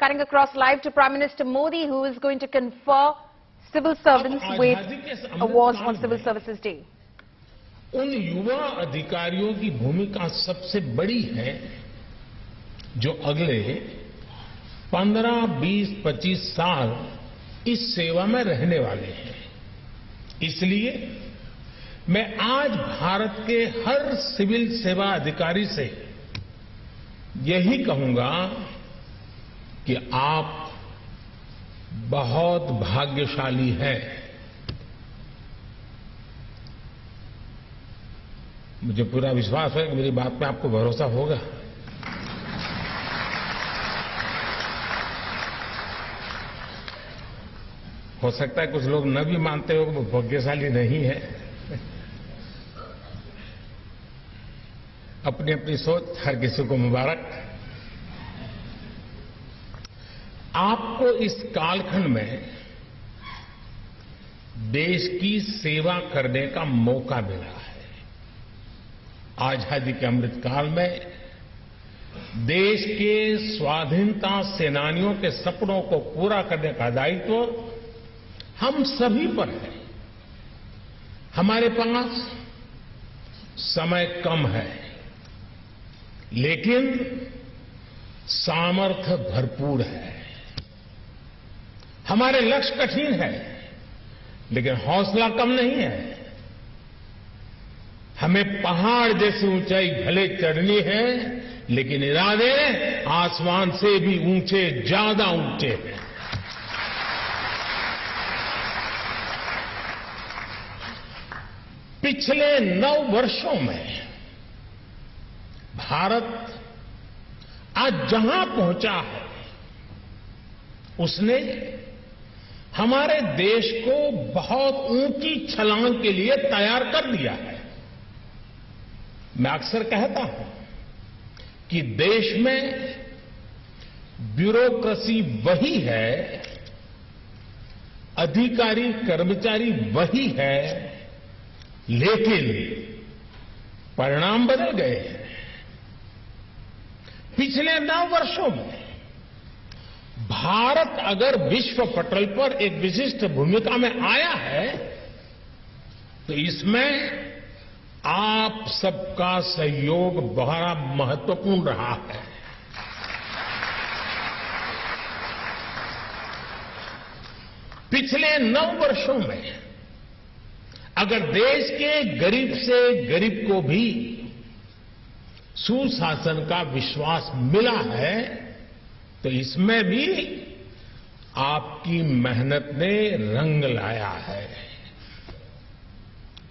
Cutting across live to Prime Minister Modi, who is going to confer civil servants with awards on Civil Services Day. उन युवा अधिकारियों की भूमिका सबसे बड़ी है जो अगले 15, 20, 25 साल इस सेवा में रहने वाले हैं। इसलिए मैं आज भारत के हर सिविल सेवा अधिकारी से यही कहूंगा कि आप बहुत भाग्यशाली हैं। मुझे पूरा विश्वास है कि मेरी बात पे आपको भरोसा होगा। हो सकता है कुछ लोग न भी मानते हो कि वो भाग्यशाली नहीं है। अपनी अपनी सोच, हर किसी को मुबारक। आपको इस कालखंड में देश की सेवा करने का मौका मिला है। आजादी के अमृत काल में देश के स्वाधीनता सेनानियों के सपनों को पूरा करने का दायित्व हम सभी पर है। हमारे पास समय कम है, लेकिन सामर्थ्य भरपूर है। हमारे लक्ष्य कठिन है, लेकिन हौसला कम नहीं है। हमें पहाड़ जैसी ऊंचाई भले चढ़नी है, लेकिन इरादे आसमान से भी ऊंचे, ज्यादा ऊंचे हैं। पिछले 9 वर्षों में भारत आज जहां पहुंचा है, उसने हमारे देश को बहुत ऊंची छलांग के लिए तैयार कर दिया है। मैं अक्सर कहता हूं कि देश में ब्यूरोक्रेसी वही है, अधिकारी कर्मचारी वही है, लेकिन परिणाम बदल गए हैं। पिछले 9 वर्षों में भारत अगर विश्व पटल पर एक विशिष्ट भूमिका में आया है, तो इसमें आप सबका सहयोग बड़ा महत्वपूर्ण रहा है। पिछले 9 वर्षों में अगर देश के गरीब से गरीब को भी सुशासन का विश्वास मिला है, तो इसमें भी आपकी मेहनत ने रंग लाया है।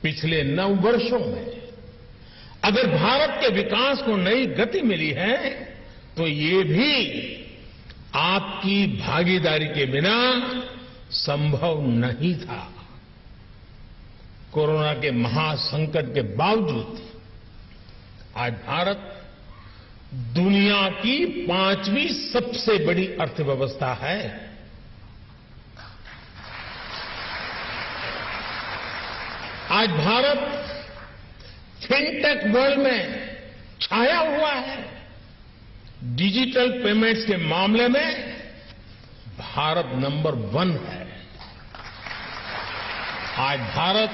पिछले 9 वर्षों में अगर भारत के विकास को नई गति मिली है, तो ये भी आपकी भागीदारी के बिना संभव नहीं था। कोरोना के महासंकट के बावजूद आज भारत दुनिया की 5वीं सबसे बड़ी अर्थव्यवस्था है। आज भारत फिनटेक वर्ल्ड में छाया हुआ है। डिजिटल पेमेंट्स के मामले में भारत नंबर 1 है। आज भारत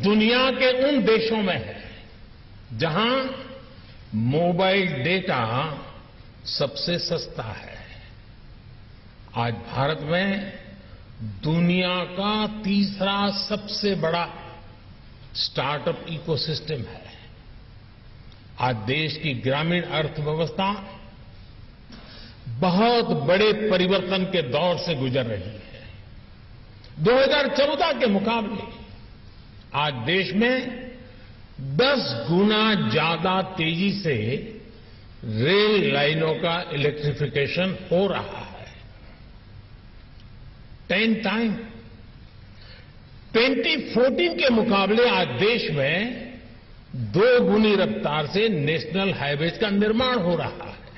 दुनिया के उन देशों में है जहां मोबाइल डेटा सबसे सस्ता है। आज भारत में दुनिया का तीसरा सबसे बड़ा स्टार्टअप इकोसिस्टम है। आज देश की ग्रामीण अर्थव्यवस्था बहुत बड़े परिवर्तन के दौर से गुजर रही है। 2014 के मुकाबले आज देश में 10 गुना ज्यादा तेजी से रेल लाइनों का इलेक्ट्रिफिकेशन हो रहा है। 10 टाइम 2014 के मुकाबले आज देश में 2 गुनी रफ्तार से नेशनल हाईवेज का निर्माण हो रहा है।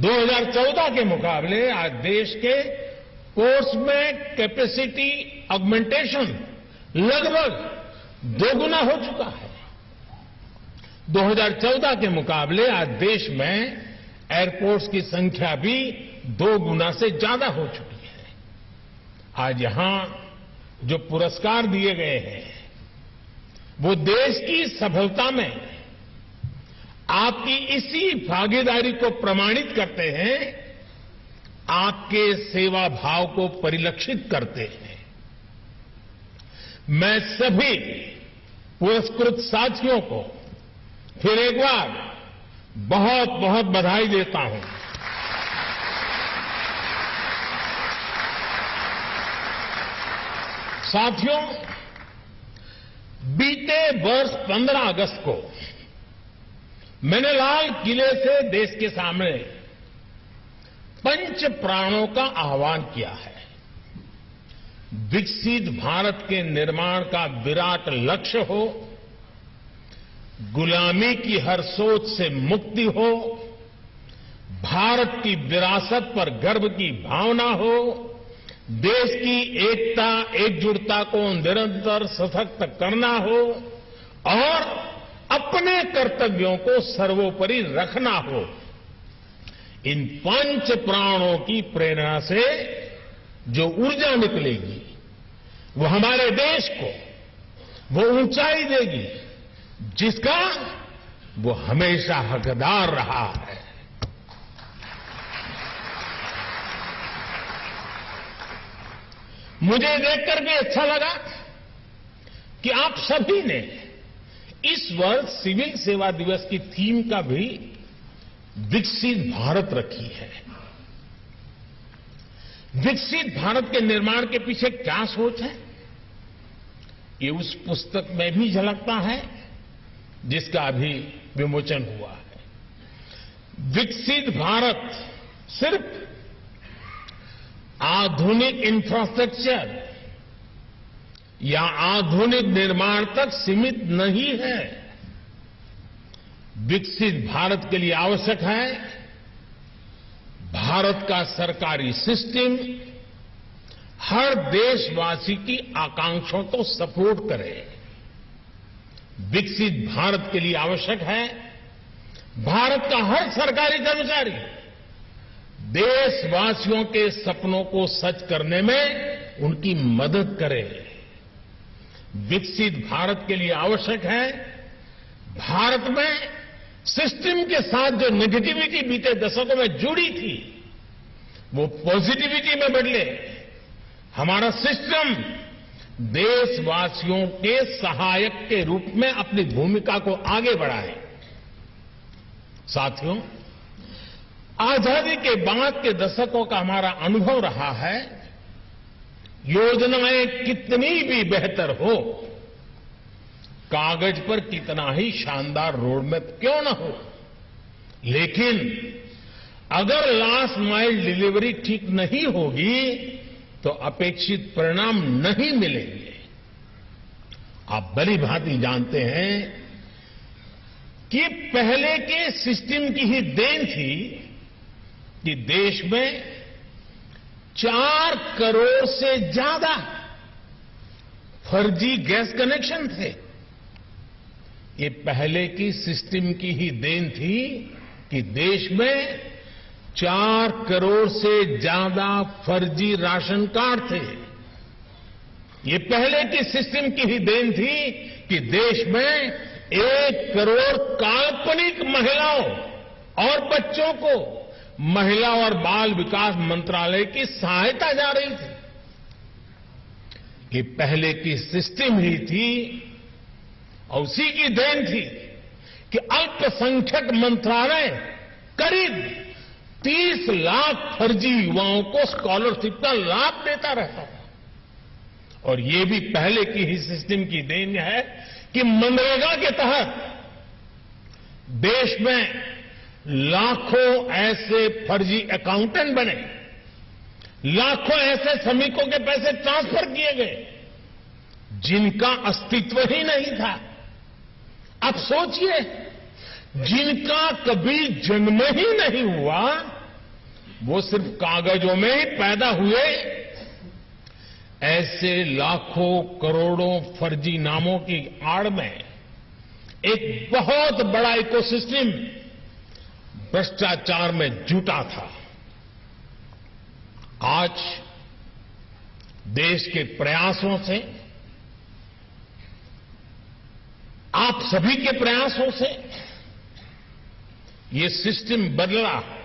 2014 के मुकाबले आज देश के कोर्स में कैपेसिटी ऑगमेंटेशन लगभग 2 गुना हो चुका है। 2014 के मुकाबले आज देश में एयरपोर्ट्स की संख्या भी 2 गुना से ज्यादा हो चुकी है। आज यहां जो पुरस्कार दिए गए हैं वो देश की सफलता में आपकी इसी भागीदारी को प्रमाणित करते हैं, आपके सेवा भाव को परिलक्षित करते हैं। मैं सभी पुरस्कृत साथियों को फिर एक बार बहुत बहुत बधाई देता हूं। साथियों, बीते वर्ष 15 अगस्त को मैंने लाल किले से देश के सामने 5 प्राणों का आह्वान किया है। विकसित भारत के निर्माण का विराट लक्ष्य हो, गुलामी की हर सोच से मुक्ति हो, भारत की विरासत पर गर्व की भावना हो, देश की एकता एकजुटता को निरंतर सशक्त करना हो और अपने कर्तव्यों को सर्वोपरि रखना हो। इन 5 प्राणों की प्रेरणा से जो ऊर्जा निकलेगी वो हमारे देश को वो ऊंचाई देगी जिसका वो हमेशा हकदार रहा है। मुझे देख करके अच्छा लगा कि आप सभी ने इस वर्ष सिविल सेवा दिवस की थीम का भी विकसित भारत रखी है। विकसित भारत के निर्माण के पीछे क्या सोच है, ये उस पुस्तक में भी झलकता है जिसका अभी विमोचन हुआ है। विकसित भारत सिर्फ आधुनिक इंफ्रास्ट्रक्चर या आधुनिक निर्माण तक सीमित नहीं है। विकसित भारत के लिए आवश्यक है भारत का सरकारी सिस्टम हर देशवासी की आकांक्षाओं को सपोर्ट करे। विकसित भारत के लिए आवश्यक है भारत का हर सरकारी कर्मचारी देशवासियों के सपनों को सच करने में उनकी मदद करे। विकसित भारत के लिए आवश्यक है भारत में सिस्टम के साथ जो नेगेटिविटी बीते दशकों में जुड़ी थी वो पॉजिटिविटी में बदले। हमारा सिस्टम देशवासियों के सहायक के रूप में अपनी भूमिका को आगे बढ़ाए। साथियों, आजादी के बाद के दशकों का हमारा अनुभव रहा है योजनाएं कितनी भी बेहतर हो, कागज पर कितना ही शानदार रोडमैप क्यों न हो, लेकिन अगर लास्ट माइल डिलीवरी ठीक नहीं होगी तो अपेक्षित परिणाम नहीं मिलेंगे। आप भली भांति जानते हैं कि पहले के सिस्टम की ही देन थी कि देश में 4 करोड़ से ज्यादा फर्जी गैस कनेक्शन थे। ये पहले की सिस्टम की ही देन थी कि देश में 4 करोड़ से ज्यादा फर्जी राशन कार्ड थे। ये पहले की सिस्टम की ही देन थी कि देश में 1 करोड़ काल्पनिक महिलाओं और बच्चों को महिला और बाल विकास मंत्रालय की सहायता जा रही थी। ये पहले की सिस्टम ही थी और उसी की देन थी कि अल्पसंख्यक मंत्रालय करीब 30 लाख फर्जी युवाओं को स्कॉलरशिप का लाभ देता रहता था। और ये भी पहले की ही सिस्टम की देन है कि मनरेगा के तहत देश में लाखों ऐसे फर्जी अकाउंटेंट बने, लाखों ऐसे श्रमिकों के पैसे ट्रांसफर किए गए जिनका अस्तित्व ही नहीं था। अब सोचिए, जिनका कभी जन्म ही नहीं हुआ वो सिर्फ कागजों में ही पैदा हुए, ऐसे लाखों करोड़ों फर्जी नामों की आड़ में एक बहुत बड़ा इकोसिस्टम भ्रष्टाचार में जुटा था। आज देश के प्रयासों से, आप सभी के प्रयासों से ये सिस्टम बदला है।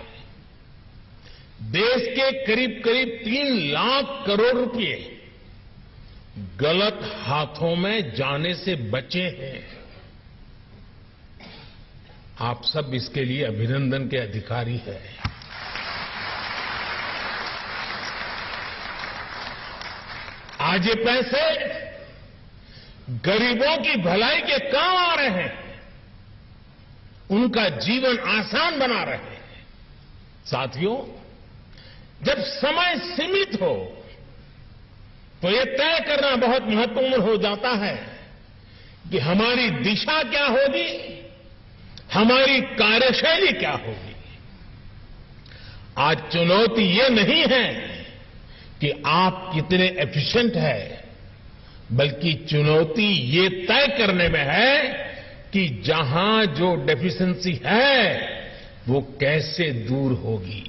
देश के करीब करीब 3 लाख करोड़ रुपए गलत हाथों में जाने से बचे हैं। आप सब इसके लिए अभिनंदन के अधिकारी हैं। आज ये पैसे गरीबों की भलाई के काम आ रहे हैं, उनका जीवन आसान बना रहे हैं। साथियों, जब समय सीमित हो तो ये तय करना बहुत महत्वपूर्ण हो जाता है कि हमारी दिशा क्या होगी, हमारी कार्यशैली क्या होगी। आज चुनौती ये नहीं है कि आप कितने एफिशिएंट हैं, बल्कि चुनौती ये तय करने में है कि जहां जो डेफिशिएंसी है वो कैसे दूर होगी।